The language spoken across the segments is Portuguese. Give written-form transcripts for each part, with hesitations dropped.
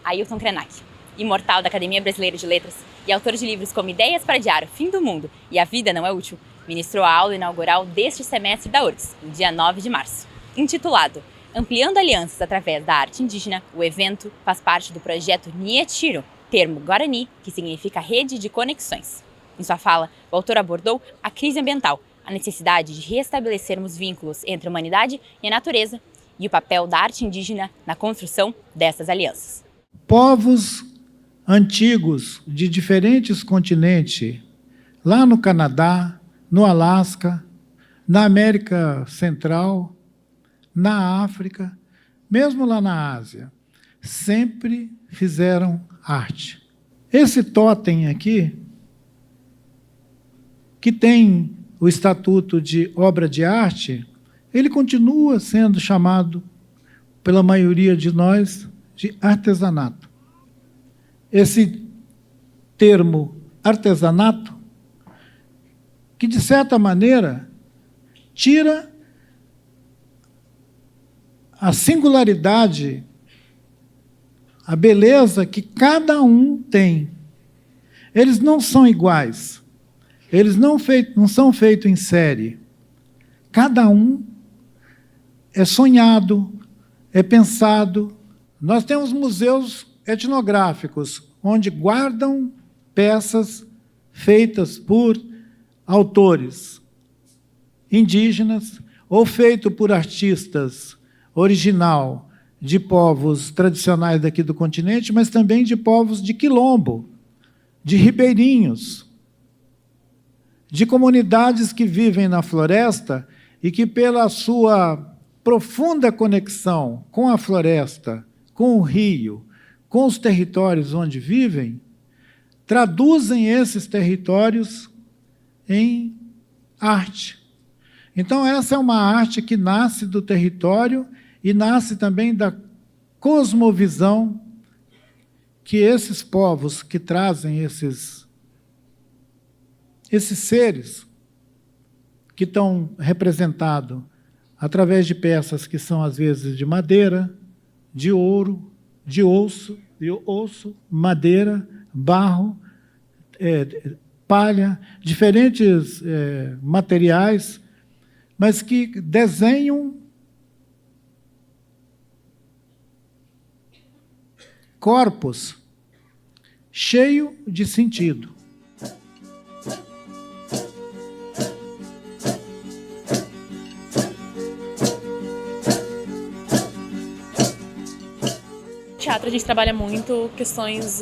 Ailton Krenak, imortal da Academia Brasileira de Letras e autor de livros como Ideias para Adiar o Fim do Mundo e A Vida Não é Útil, ministrou a aula inaugural deste semestre da URGS, no dia 9 de março. Intitulado Ampliando Alianças através da Arte Indígena, o evento faz parte do projeto Nietiro, termo guarani que significa rede de conexões. Em sua fala, o autor abordou a crise ambiental, a necessidade de restabelecermos vínculos entre a humanidade e a natureza e o papel da arte indígena na construção dessas alianças. Povos antigos de diferentes continentes, lá no Canadá, no Alasca, na América Central, na África, mesmo lá na Ásia, sempre fizeram arte. Esse totem aqui, que tem o estatuto de obra de arte, ele continua sendo chamado, pela maioria de nós, de artesanato. Esse termo artesanato, que de certa maneira tira a singularidade, a beleza que cada um tem. Eles não são iguais, eles não são feitos em série. Cada um é sonhado, é pensado. Nós temos museus etnográficos, onde guardam peças feitas por autores indígenas ou feito por artistas original de povos tradicionais daqui do continente, mas também de povos de quilombo, de ribeirinhos, de comunidades que vivem na floresta e que, pela sua profunda conexão com a floresta, com o rio, com os territórios onde vivem, traduzem esses territórios em arte. Então, essa é uma arte que nasce do território e nasce também da cosmovisão que esses povos que trazem esses seres que estão representados através de peças que são, às vezes, de madeira, de ouro, de osso, madeira, barro, palha, diferentes materiais, mas que desenham corpos cheios de sentido. No teatro a gente trabalha muito questões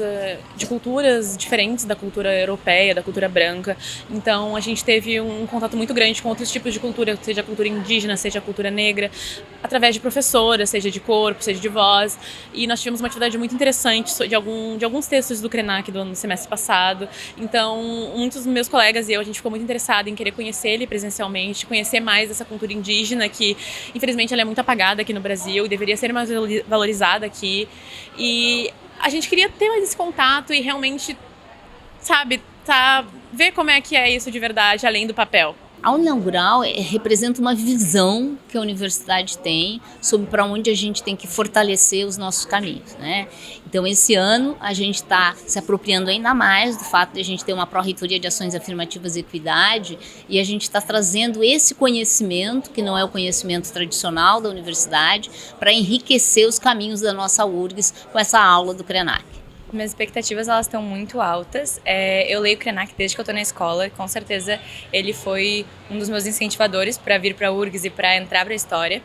de culturas diferentes da cultura europeia, da cultura branca. Então a gente teve um contato muito grande com outros tipos de cultura, seja a cultura indígena, seja a cultura negra, através de professoras, seja de corpo, seja de voz. E nós tivemos uma atividade muito interessante de alguns textos do Krenak do semestre passado. Então muitos dos meus colegas e eu, a gente ficou muito interessado em querer conhecer ele presencialmente, conhecer mais dessa cultura indígena que, infelizmente, ela é muito apagada aqui no Brasil e deveria ser mais valorizada aqui. E a gente queria ter mais esse contato e realmente, sabe, ver como é que é isso de verdade, além do papel. A aula inaugural representa uma visão que a universidade tem sobre para onde a gente tem que fortalecer os nossos caminhos, né? Então, esse ano, a gente está se apropriando ainda mais do fato de a gente ter uma pró-reitoria de ações afirmativas e equidade, e a gente está trazendo esse conhecimento, que não é o conhecimento tradicional da universidade, para enriquecer os caminhos da nossa URGS com essa aula do Krenak. Minhas expectativas, elas estão muito altas. Eu leio o Krenak desde que eu estou na escola. Com certeza ele foi um dos meus incentivadores para vir para a URGS e para entrar para a história.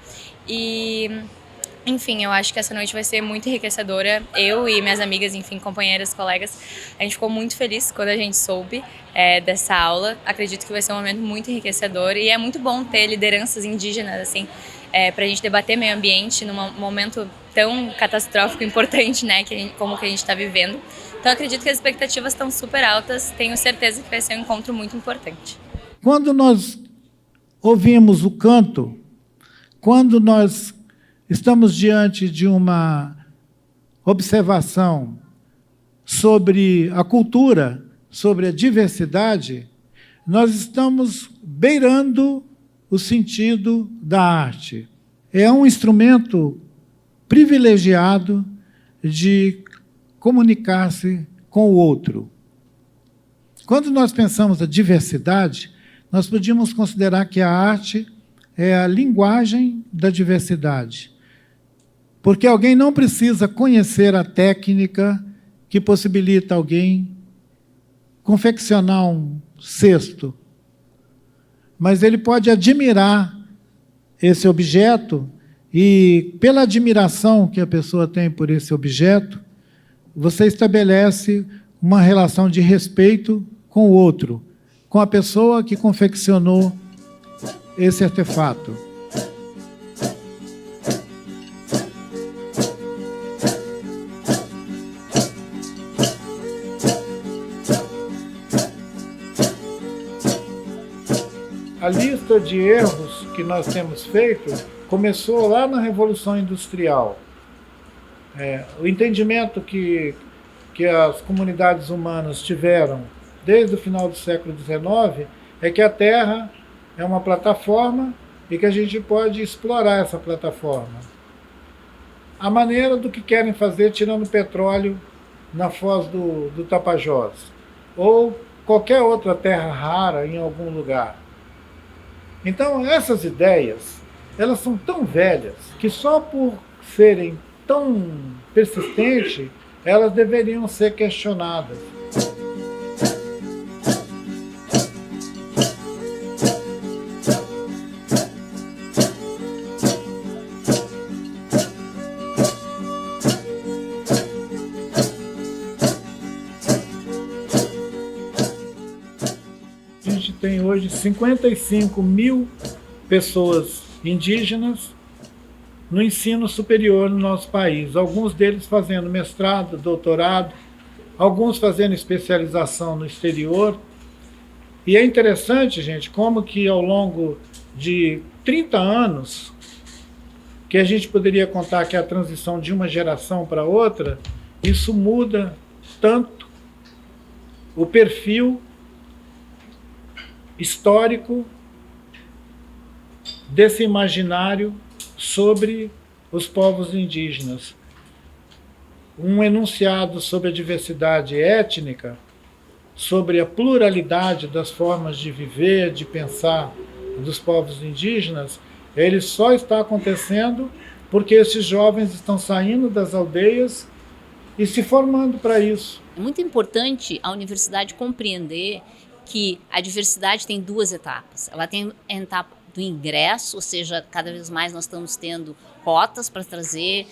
E, enfim, eu acho que essa noite vai ser muito enriquecedora. Eu e minhas amigas, enfim, companheiras, colegas, a gente ficou muito feliz quando a gente soube dessa aula. Acredito que vai ser um momento muito enriquecedor e é muito bom ter lideranças indígenas, assim, para a gente debater meio ambiente num momento tão catastrófico, importante, né, como que a gente está vivendo. Então, acredito que as expectativas estão super altas, tenho certeza que vai ser um encontro muito importante. Quando nós ouvimos o canto, quando nós estamos diante de uma observação sobre a cultura, sobre a diversidade, nós estamos beirando o sentido da arte. É um instrumento privilegiado de comunicar-se com o outro. Quando nós pensamos a diversidade, nós podíamos considerar que a arte é a linguagem da diversidade. Porque alguém não precisa conhecer a técnica que possibilita alguém confeccionar um cesto, mas ele pode admirar esse objeto e, pela admiração que a pessoa tem por esse objeto, você estabelece uma relação de respeito com o outro, com a pessoa que confeccionou esse artefato. A lista de erros que nós temos feito começou lá na Revolução Industrial. O entendimento que as comunidades humanas tiveram desde o final do século XIX é que a Terra é uma plataforma e que a gente pode explorar essa plataforma. A maneira do que querem fazer tirando petróleo na foz do Tapajós, ou qualquer outra terra rara em algum lugar. Então, essas ideias, elas são tão velhas que só por serem tão persistentes, elas deveriam ser questionadas. A gente tem hoje 55 mil pessoas indígenas no ensino superior no nosso país. Alguns deles fazendo mestrado, doutorado, alguns fazendo especialização no exterior. E é interessante, gente, como que ao longo de 30 anos, que a gente poderia contar que é a transição de uma geração para outra, isso muda tanto o perfil histórico desse imaginário sobre os povos indígenas. Um enunciado sobre a diversidade étnica, sobre a pluralidade das formas de viver, de pensar dos povos indígenas, ele só está acontecendo porque esses jovens estão saindo das aldeias e se formando para isso. É muito importante a universidade compreender que a diversidade tem duas etapas. Ela tem a etapa do ingresso, ou seja, cada vez mais nós estamos tendo cotas para trazer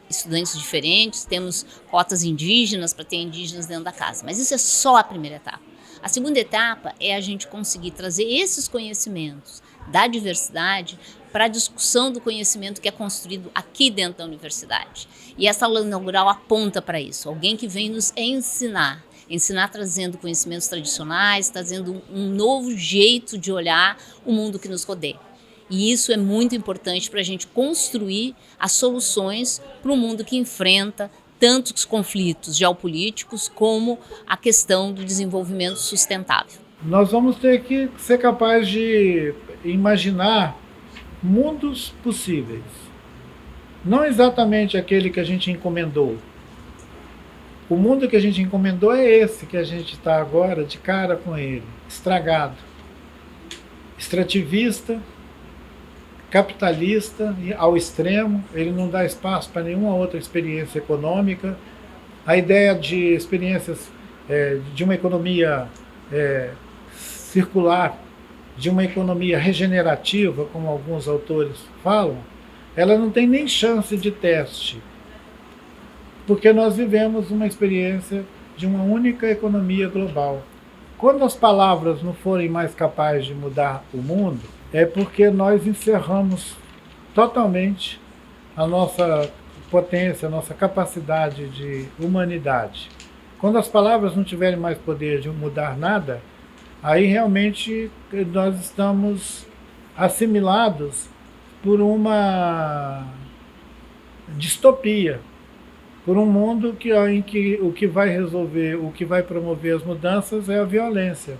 estudantes diferentes, temos cotas indígenas para ter indígenas dentro da casa, mas isso é só a primeira etapa. A segunda etapa é a gente conseguir trazer esses conhecimentos da diversidade para a discussão do conhecimento que é construído aqui dentro da universidade. E essa aula inaugural aponta para isso, alguém que vem nos ensinar trazendo conhecimentos tradicionais, trazendo um novo jeito de olhar o mundo que nos rodeia. E isso é muito importante para a gente construir as soluções para um mundo que enfrenta tantos conflitos geopolíticos como a questão do desenvolvimento sustentável. Nós vamos ter que ser capazes de imaginar mundos possíveis. Não exatamente aquele que a gente encomendou. O mundo que a gente encomendou é esse que a gente está agora de cara com ele, estragado, extrativista, capitalista ao extremo, ele não dá espaço para nenhuma outra experiência econômica. A ideia de experiências de uma economia circular, de uma economia regenerativa, como alguns autores falam, ela não tem nem chance de teste, porque nós vivemos uma experiência de uma única economia global. Quando as palavras não forem mais capazes de mudar o mundo, é porque nós encerramos totalmente a nossa potência, a nossa capacidade de humanidade. Quando as palavras não tiverem mais poder de mudar nada, aí realmente nós estamos assimilados por uma distopia, por um mundo em que o que vai resolver, o que vai promover as mudanças é a violência.